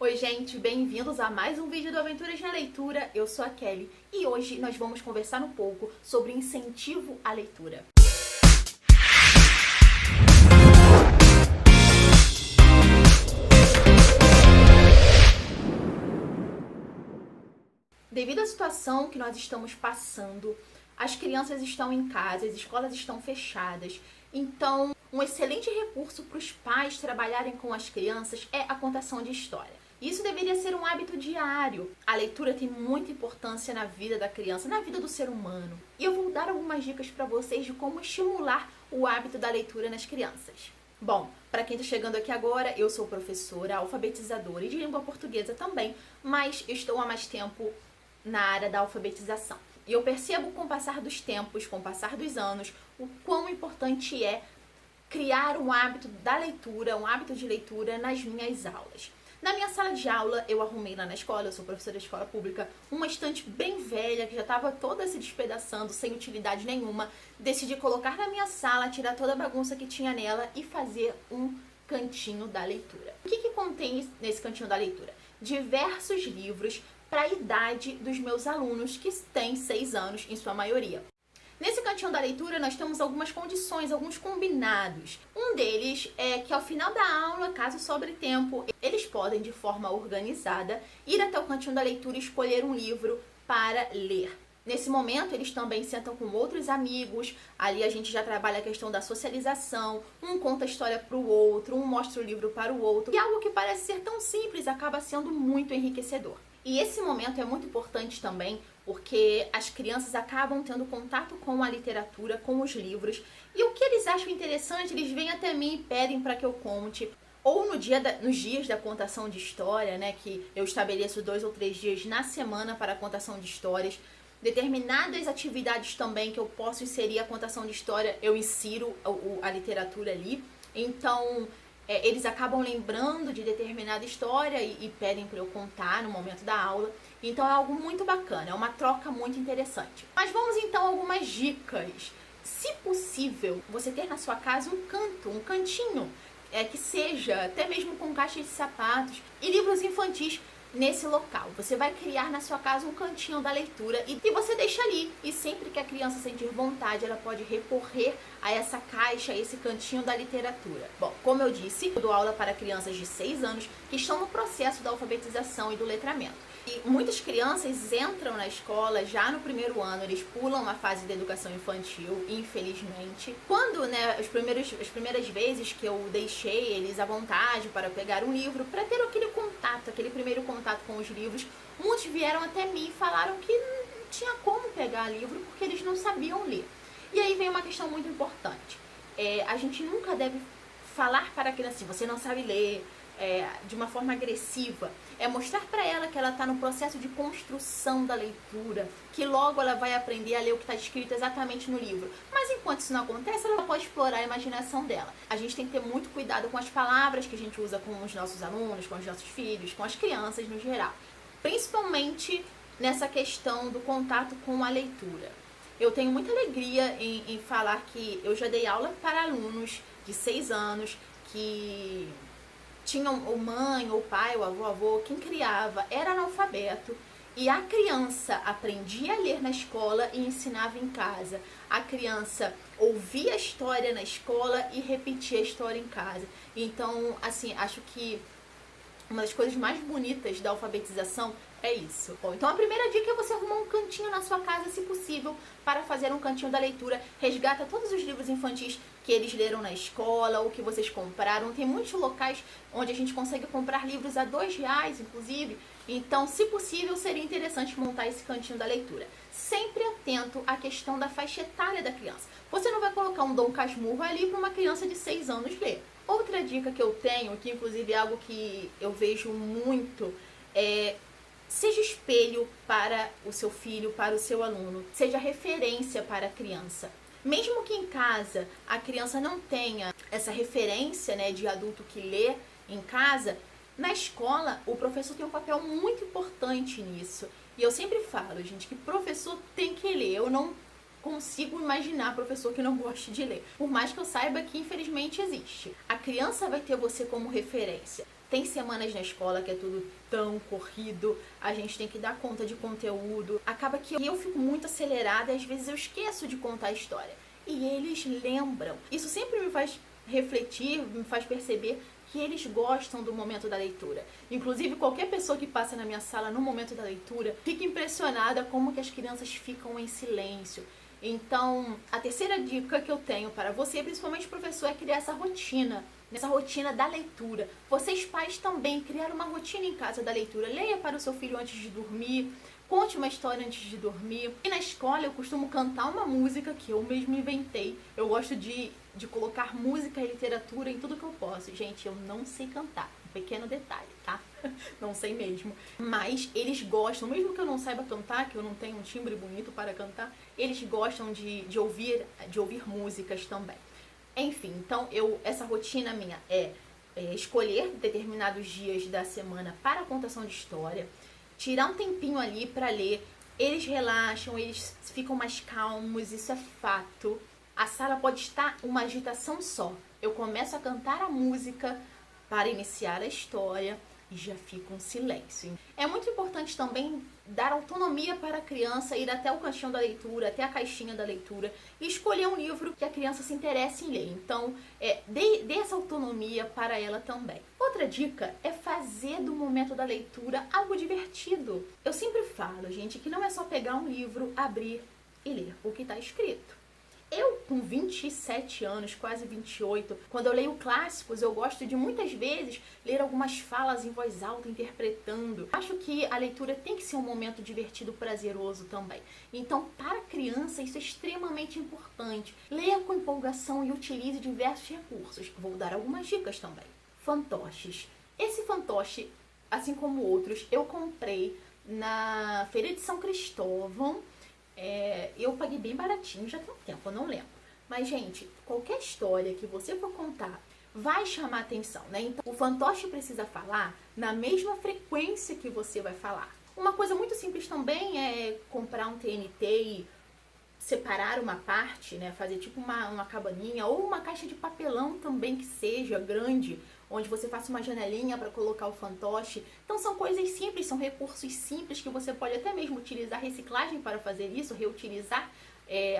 Oi gente, bem-vindos a mais um vídeo do Aventuras na Leitura. Eu sou a Kelly e hoje nós vamos conversar um pouco sobre incentivo à leitura. Devido à situação que nós estamos passando, as crianças estão em casa, as escolas estão fechadas, então um excelente recurso para os pais trabalharem com as crianças é a contação de história. Isso deveria ser um hábito diário. A leitura tem muita importância na vida da criança, na vida do ser humano. E eu vou dar algumas dicas para vocês de como estimular o hábito da leitura nas crianças. Bom, para quem está chegando aqui agora, eu sou professora, alfabetizadora e de língua portuguesa também, mas estou há mais tempo na área da alfabetização. E eu percebo com o passar dos tempos, com o passar dos anos, o quão importante é criar um hábito da leitura, um hábito de leitura nas minhas aulas. Na minha sala de aula, eu arrumei lá na escola, eu sou professora de escola pública, uma estante bem velha, que já estava toda se despedaçando, sem utilidade nenhuma. Decidi colocar na minha sala, tirar toda a bagunça que tinha nela e fazer um cantinho da leitura. O que contém nesse cantinho da leitura? Diversos livros para a idade dos meus alunos, que têm 6 anos em sua maioria. Nesse cantinho da leitura nós temos algumas condições, alguns combinados. Um deles é que ao final da aula, caso sobre tempo, eles podem de forma organizada ir até o cantinho da leitura e escolher um livro para ler. Nesse momento eles também sentam com outros amigos, ali a gente já trabalha a questão da socialização, um conta a história para o outro, um mostra o livro para o outro, e algo que parece ser tão simples acaba sendo muito enriquecedor. E esse momento é muito importante também porque as crianças acabam tendo contato com a literatura, com os livros, e o que eles acham interessante, eles vêm até mim e pedem para que eu conte. Ou nos dias da contação de história, né, que eu estabeleço 2 ou 3 dias na semana para a contação de histórias. Determinadas atividades também que eu posso inserir a contação de história, eu insiro a literatura ali. Então, eles acabam lembrando de determinada história e pedem para eu contar no momento da aula. Então é algo muito bacana, é uma troca muito interessante. Mas vamos então a algumas dicas. Se possível, você ter na sua casa um cantinho, que seja até mesmo com caixa de sapatos e livros infantis nesse local. Você vai criar na sua casa um cantinho da leitura e você deixa ali. E sempre que a criança sentir vontade, ela pode recorrer a essa caixa, a esse cantinho da literatura. Bom, como eu disse, eu dou aula para crianças de 6 anos que estão no processo da alfabetização e do letramento. E muitas crianças entram na escola já no primeiro ano, eles pulam a fase da educação infantil, infelizmente. Quando, as primeiras vezes que eu deixei eles à vontade para pegar um livro, para ter aquele contato, aquele primeiro contato com os livros, muitos vieram até mim e falaram que não tinha como pegar livro porque eles não sabiam ler. E aí vem uma questão muito importante. A gente nunca deve falar para a criança assim, você não sabe ler, de uma forma agressiva. É mostrar para ela que ela está no processo de construção da leitura, que logo ela vai aprender a ler o que está escrito exatamente no livro. Mas enquanto isso não acontece, ela pode explorar a imaginação dela. A gente tem que ter muito cuidado com as palavras que a gente usa com os nossos alunos, com os nossos filhos, com as crianças no geral. Principalmente nessa questão do contato com a leitura. Eu tenho muita alegria em falar que eu já dei aula para alunos de 6 anos que tinham o mãe, ou pai, o avô, quem criava era analfabeto e a criança aprendia a ler na escola e ensinava em casa. A criança ouvia a história na escola e repetia a história em casa. Então, assim, acho que uma das coisas mais bonitas da alfabetização é isso. Bom, então a primeira dica é você arrumar um cantinho na sua casa, se possível, para fazer um cantinho da leitura. Resgata todos os livros infantis que eles leram na escola ou que vocês compraram. Tem muitos locais onde a gente consegue comprar livros a R$2, inclusive. Então, se possível, seria interessante montar esse cantinho da leitura. Sempre atento à questão da faixa etária da criança. Você não vai colocar um Dom Casmurro ali para uma criança de 6 anos ler. Outra dica que eu tenho, que inclusive é algo que eu vejo muito, seja espelho para o seu filho, para o seu aluno. Seja referência para a criança. Mesmo que em casa a criança não tenha essa referência, de adulto que lê em casa, na escola o professor tem um papel muito importante nisso. E eu sempre falo, gente, que professor tem que ler. Eu não consigo imaginar professor que não goste de ler. Por mais que eu saiba que infelizmente existe. A criança vai ter você como referência. Tem semanas na escola que é tudo tão corrido, a gente tem que dar conta de conteúdo. Acaba que eu fico muito acelerada e às vezes eu esqueço de contar a história. E eles lembram. Isso sempre me faz refletir, me faz perceber que eles gostam do momento da leitura. Inclusive, qualquer pessoa que passa na minha sala no momento da leitura fica impressionada como que as crianças ficam em silêncio. Então, a terceira dica que eu tenho para você, principalmente professor, é criar essa rotina da leitura. Vocês pais também criaram uma rotina em casa da leitura. Leia para o seu filho antes de dormir, conte uma história antes de dormir. E na escola eu costumo cantar uma música que eu mesmo inventei. Eu gosto de colocar música e literatura em tudo que eu posso. Gente, eu não sei cantar. Um pequeno detalhe, tá? Não sei mesmo. Mas eles gostam, mesmo que eu não saiba cantar, que eu não tenho um timbre bonito para cantar, eles gostam de ouvir músicas também. Enfim, então essa rotina minha é escolher determinados dias da semana para a contação de história, tirar um tempinho ali para ler, eles relaxam, eles ficam mais calmos, isso é fato. A sala pode estar uma agitação só. Eu começo a cantar a música para iniciar a história e já fica um silêncio. É muito importante também dar autonomia para a criança ir até o cantinho da leitura, até a caixinha da leitura e escolher um livro que a criança se interesse em ler. Então, dê essa autonomia para ela também. Outra dica é fazer do momento da leitura algo divertido. Eu sempre falo, gente, que não é só pegar um livro, abrir e ler o que está escrito. Eu, com 27 anos, quase 28, quando eu leio clássicos, eu gosto de muitas vezes ler algumas falas em voz alta, interpretando. Acho que a leitura tem que ser um momento divertido, prazeroso também. Então, para a criança, isso é extremamente importante. Leia com empolgação e utilize diversos recursos. Vou dar algumas dicas também. Fantoches. Esse fantoche, assim como outros, eu comprei na Feira de São Cristóvão. Eu paguei bem baratinho, já tem um tempo, eu não lembro. Mas, gente, qualquer história que você for contar vai chamar atenção, né? Então, o fantoche precisa falar na mesma frequência que você vai falar. Uma coisa muito simples também é comprar um TNT e separar uma parte, né? Fazer tipo uma cabaninha ou uma caixa de papelão também que seja grande, onde você faça uma janelinha para colocar o fantoche. Então são coisas simples, são recursos simples que você pode até mesmo utilizar reciclagem para fazer isso, reutilizar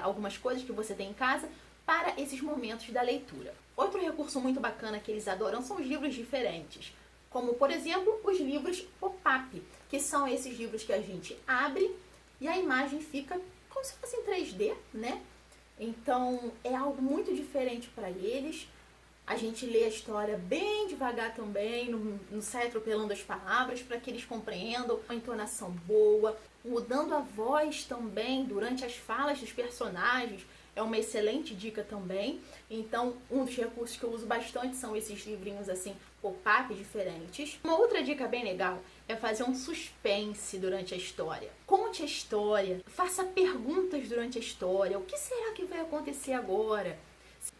algumas coisas que você tem em casa para esses momentos da leitura. Outro recurso muito bacana que eles adoram são os livros diferentes, como por exemplo os livros pop-up, que são esses livros que a gente abre e a imagem fica como se fosse em 3D, né? Então é algo muito diferente para eles. A gente lê a história bem devagar também, não sai atropelando as palavras para que eles compreendam, uma entonação boa, mudando a voz também durante as falas dos personagens. É uma excelente dica também. Então, um dos recursos que eu uso bastante são esses livrinhos assim, pop-up diferentes. Uma outra dica bem legal é fazer um suspense durante a história. Conte a história, faça perguntas durante a história. O que será que vai acontecer agora?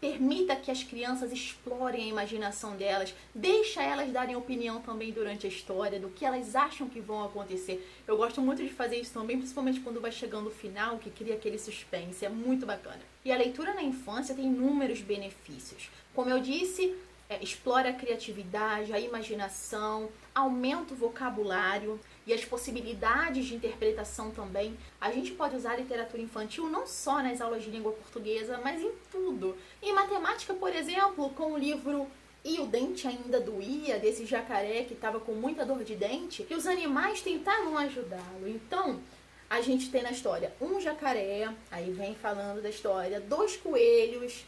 Permita que as crianças explorem a imaginação delas, deixa elas darem opinião também durante a história, do que elas acham que vão acontecer. Eu gosto muito de fazer isso também, principalmente quando vai chegando o final, que cria aquele suspense, é muito bacana. E a leitura na infância tem inúmeros benefícios. Como eu disse, explora a criatividade, a imaginação, aumenta o vocabulário e as possibilidades de interpretação também. A gente pode usar a literatura infantil não só nas aulas de língua portuguesa, mas em tudo. Em matemática, por exemplo, com o livro E o Dente Ainda Doía, desse jacaré que estava com muita dor de dente, e os animais tentavam ajudá-lo. Então, a gente tem na história um jacaré, aí vem falando da história, 2 coelhos,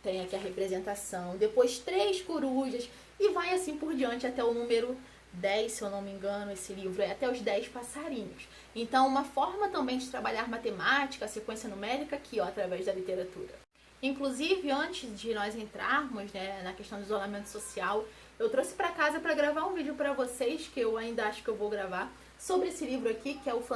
tem aqui a representação, depois 3 corujas, e vai assim por diante até o número 10, se eu não me engano, esse livro é até os 10 passarinhos. Então, uma forma também de trabalhar matemática, a sequência numérica aqui, ó, através da literatura. Inclusive, antes de nós entrarmos, né, na questão do isolamento social, eu trouxe para casa para gravar um vídeo para vocês, que eu ainda acho que eu vou gravar, sobre esse livro aqui, que é Os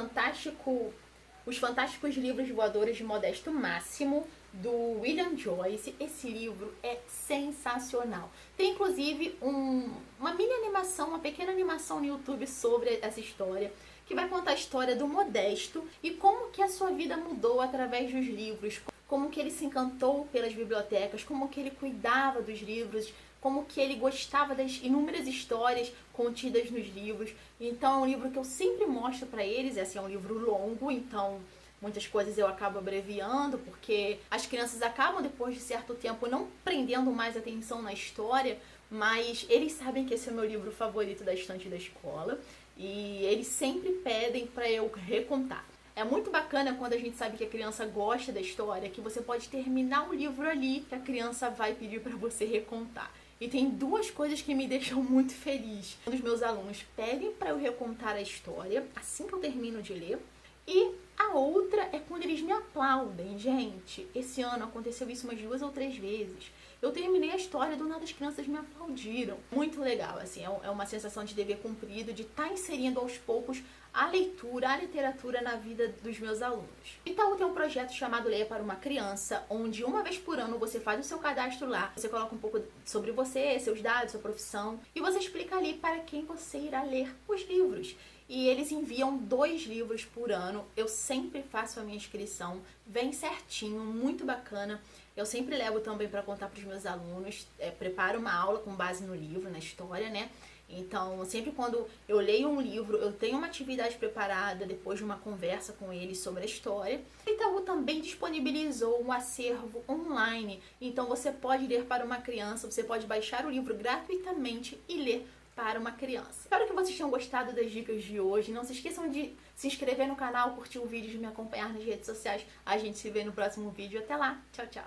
Fantásticos Livros Voadores de Modesto Máximo, do William Joyce. Esse livro é sensacional. Tem inclusive uma mini animação, uma pequena animação no YouTube sobre essa história, que vai contar a história do Modesto e como que a sua vida mudou através dos livros, como que ele se encantou pelas bibliotecas, como que ele cuidava dos livros, como que ele gostava das inúmeras histórias contidas nos livros. Então é um livro que eu sempre mostro para eles. Esse é um livro longo, então muitas coisas eu acabo abreviando, porque as crianças acabam, depois de certo tempo, não prendendo mais atenção na história, mas eles sabem que esse é o meu livro favorito da estante da escola e eles sempre pedem para eu recontar. É muito bacana quando a gente sabe que a criança gosta da história, que você pode terminar o livro ali, que a criança vai pedir para você recontar. E tem duas coisas que me deixam muito feliz. Quando os meus alunos pedem para eu recontar a história, assim que eu termino de ler, e a outra é quando eles me aplaudem, gente. Esse ano aconteceu isso umas 2 ou 3 vezes. Eu terminei a história, do nada as crianças me aplaudiram. Muito legal, assim, é uma sensação de dever cumprido, de estar inserindo aos poucos a leitura, a literatura na vida dos meus alunos. Então tem um projeto chamado Leia para uma Criança, onde uma vez por ano você faz o seu cadastro lá, você coloca um pouco sobre você, seus dados, sua profissão, e você explica ali para quem você irá ler os livros. E eles enviam 2 livros por ano. Eu sempre faço a minha inscrição, vem certinho, muito bacana. Eu sempre levo também para contar para os meus alunos, preparo uma aula com base no livro, na história, né? Então, sempre quando eu leio um livro, eu tenho uma atividade preparada depois de uma conversa com eles sobre a história. O Itaú também disponibilizou um acervo online, então você pode ler para uma criança, você pode baixar o livro gratuitamente e ler para uma criança. Espero que vocês tenham gostado das dicas de hoje. Não se esqueçam de se inscrever no canal, curtir o vídeo e me acompanhar nas redes sociais. A gente se vê no próximo vídeo. Até lá. Tchau, tchau.